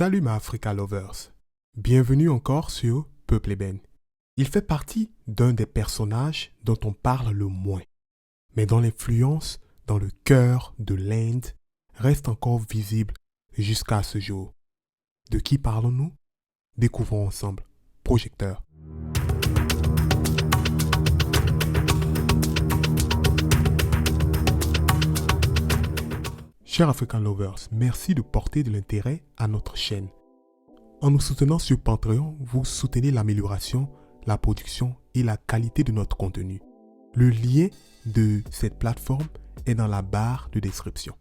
Salut ma Africa Lovers. Bienvenue encore sur Peuple Ébène. Il fait partie d'un des personnages dont on parle le moins, mais dont l'influence dans le cœur de l'Inde reste encore visible jusqu'à ce jour. De qui parlons-nous? Découvrons ensemble. Projecteur. Chers African Lovers, merci de porter de l'intérêt à notre chaîne. En nous soutenant sur Patreon, vous soutenez l'amélioration, la production et la qualité de notre contenu. Le lien de cette plateforme est dans la barre de description.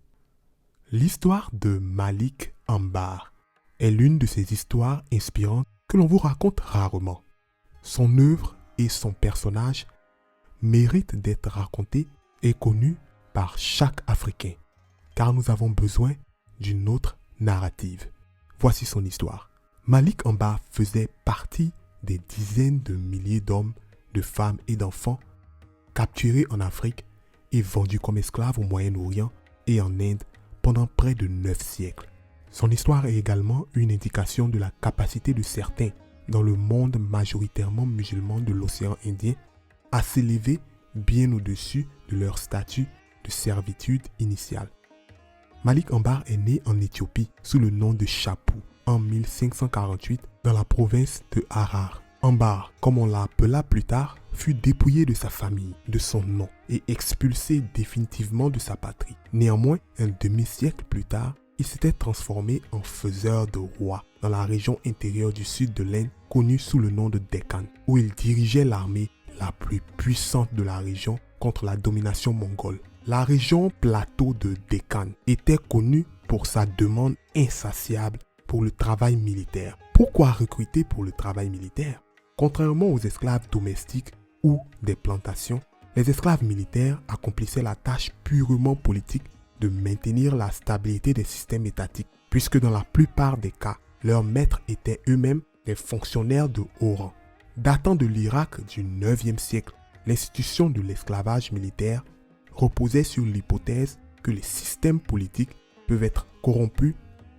L'histoire de Malik Ambar est l'une de ces histoires inspirantes que l'on vous raconte rarement. Son œuvre et son personnage méritent d'être racontés et connus par chaque Africain, car nous avons besoin d'une autre narrative. Voici son histoire. Malik Ambar faisait partie des dizaines de milliers d'hommes, de femmes et d'enfants capturés en Afrique et vendus comme esclaves au Moyen-Orient et en Inde pendant près de 9 siècles. Son histoire est également une indication de la capacité de certains dans le monde majoritairement musulman de l'océan Indien à s'élever bien au-dessus de leur statut de servitude initiale. Malik Ambar est né en Éthiopie sous le nom de Chapou en 1548 dans la province de Harar. Ambar, comme on l'appela plus tard, fut dépouillé de sa famille, de son nom et expulsé définitivement de sa patrie. Néanmoins, un demi-siècle plus tard, il s'était transformé en faiseur de rois dans la région intérieure du sud de l'Inde connue sous le nom de Deccan, où il dirigeait l'armée la plus puissante de la région contre la domination mongole. La région plateau de Deccan était connue pour sa demande insatiable pour le travail militaire. Pourquoi recruter pour le travail militaire? Contrairement aux esclaves domestiques ou des plantations, les esclaves militaires accomplissaient la tâche purement politique de maintenir la stabilité des systèmes étatiques, puisque dans la plupart des cas, leurs maîtres étaient eux-mêmes des fonctionnaires de haut rang. Datant de l'Irak du 9e siècle, l'institution de l'esclavage militaire reposait sur l'hypothèse que les systèmes politiques peuvent être corrompus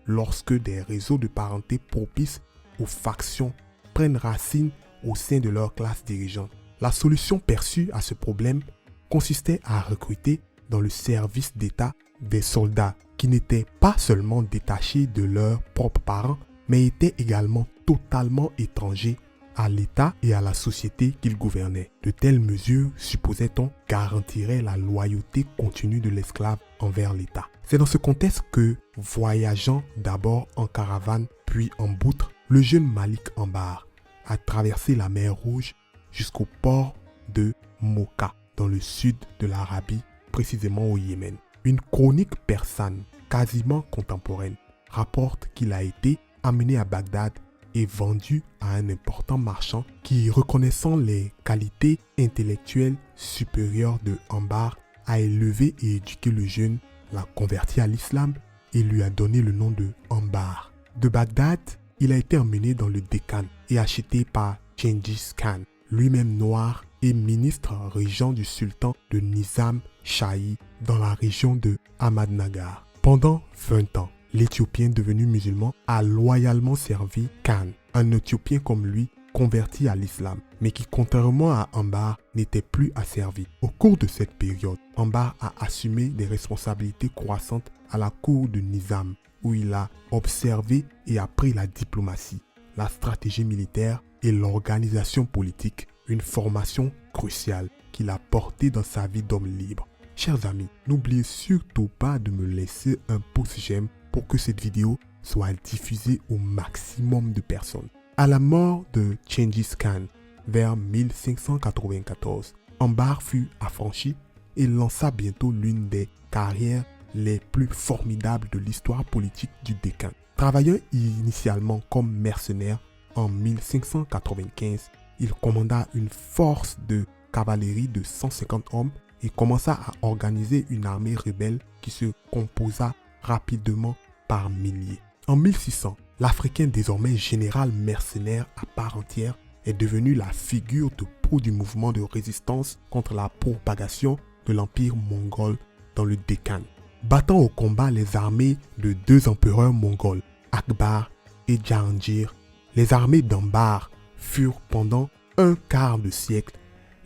lorsque des réseaux de parenté propices aux factions prennent racine au sein de leur classe dirigeante. La solution perçue à ce problème consistait à recruter dans le service d'État des soldats qui n'étaient pas seulement détachés de leurs propres parents, mais étaient également totalement étrangers à l'État et à la société qu'ils gouvernaient. De telles mesures, supposait-on, garantiraient la loyauté continue de l'esclave envers l'État. C'est dans ce contexte que, voyageant d'abord en caravane puis en boutre, le jeune Malik Ambar a traversé la mer Rouge jusqu'au port de Mocha, dans le sud de l'Arabie, précisément au Yémen. Une chronique persane, quasiment contemporaine, rapporte qu'il a été amené à Bagdad et vendu à un important marchand qui, reconnaissant les qualités intellectuelles supérieures de Ambar, a élevé et éduqué le jeune, l'a converti à l'islam et lui a donné le nom de Ambar. De Bagdad, il a été emmené dans le Deccan et acheté par Gengis Khan, lui-même noir et ministre régent du sultan de Nizam Shahi dans la région de Ahmadnagar. Pendant 20 ans, l'Éthiopien devenu musulman a loyalement servi Khan, un Éthiopien comme lui converti à l'islam, mais qui contrairement à Ambar n'était plus asservi. Au cours de cette période, Ambar a assumé des responsabilités croissantes à la cour de Nizam, où il a observé et appris la diplomatie, la stratégie militaire et l'organisation politique, une formation cruciale qu'il a portée dans sa vie d'homme libre. Chers amis, n'oubliez surtout pas de me laisser un pouce j'aime pour que cette vidéo soit diffusée au maximum de personnes. À la mort de Gengis Khan, vers 1594, Ambar fut affranchi et lança bientôt l'une des carrières les plus formidables de l'histoire politique du Deccan. Travaillant initialement comme mercenaire, en 1595, il commanda une force de cavalerie de 150 hommes et commença à organiser une armée rebelle qui se composa rapidement par milliers. En 1600, l'Africain désormais général mercenaire à part entière est devenu la figure de proue du mouvement de résistance contre la propagation de l'empire mongol dans le Deccan. Battant au combat les armées de 2 empereurs mongols, Akbar et Jahangir, les armées d'Ambar furent pendant un quart de siècle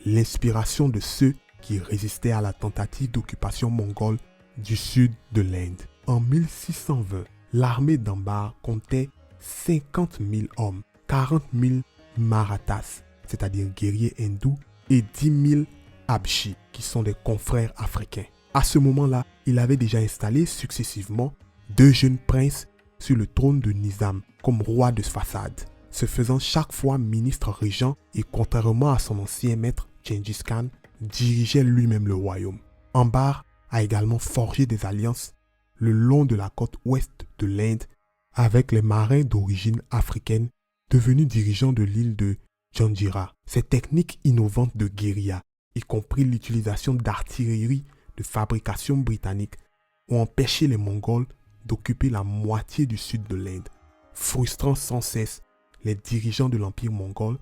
l'inspiration de ceux qui résistaient à la tentative d'occupation mongole du sud de l'Inde. En 1620, l'armée d'Ambar comptait 50 000 hommes, 40 000 Marathas, c'est-à-dire guerriers hindous, et 10 000 Abshis, qui sont des confrères africains. À ce moment-là, il avait déjà installé successivement 2 jeunes princes sur le trône de Nizam comme roi de Façade, se faisant chaque fois ministre régent et contrairement à son ancien maître Gengis Khan, dirigeait lui-même le royaume. Ambar a également forgé des alliances le long de la côte ouest de l'Inde avec les marins d'origine africaine devenus dirigeants de l'île de Janjira. Ces techniques innovantes de guérilla, y compris l'utilisation d'artillerie de fabrication britannique, ont empêché les Mongols d'occuper la moitié du sud de l'Inde, frustrant sans cesse les dirigeants de l'Empire mongol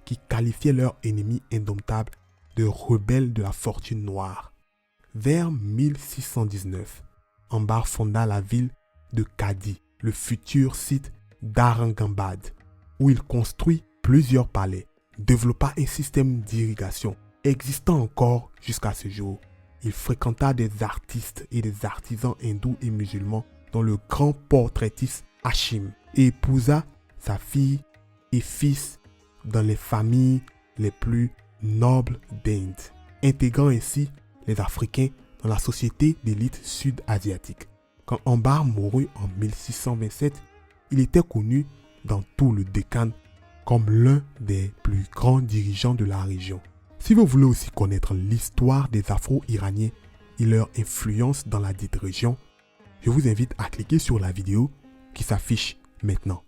qui qualifiaient leurs ennemis indomptables de rebelles de la fortune noire. Vers 1619, Ambar fonda la ville de Kadi, le futur site d'Aurangabad, où il construit plusieurs palais, développa un système d'irrigation existant encore jusqu'à ce jour. Il fréquenta des artistes et des artisans hindous et musulmans, dont le grand portraitiste Hashim, et épousa sa fille et fils dans les familles les plus nobles d'Inde, intégrant ainsi les Africains dans la société d'élite sud-asiatique. Quand Ambar mourut en 1627, il était connu dans tout le Décan comme l'un des plus grands dirigeants de la région. Si vous voulez aussi connaître l'histoire des Afro-Iraniens et leur influence dans la dite région, je vous invite à cliquer sur la vidéo qui s'affiche maintenant.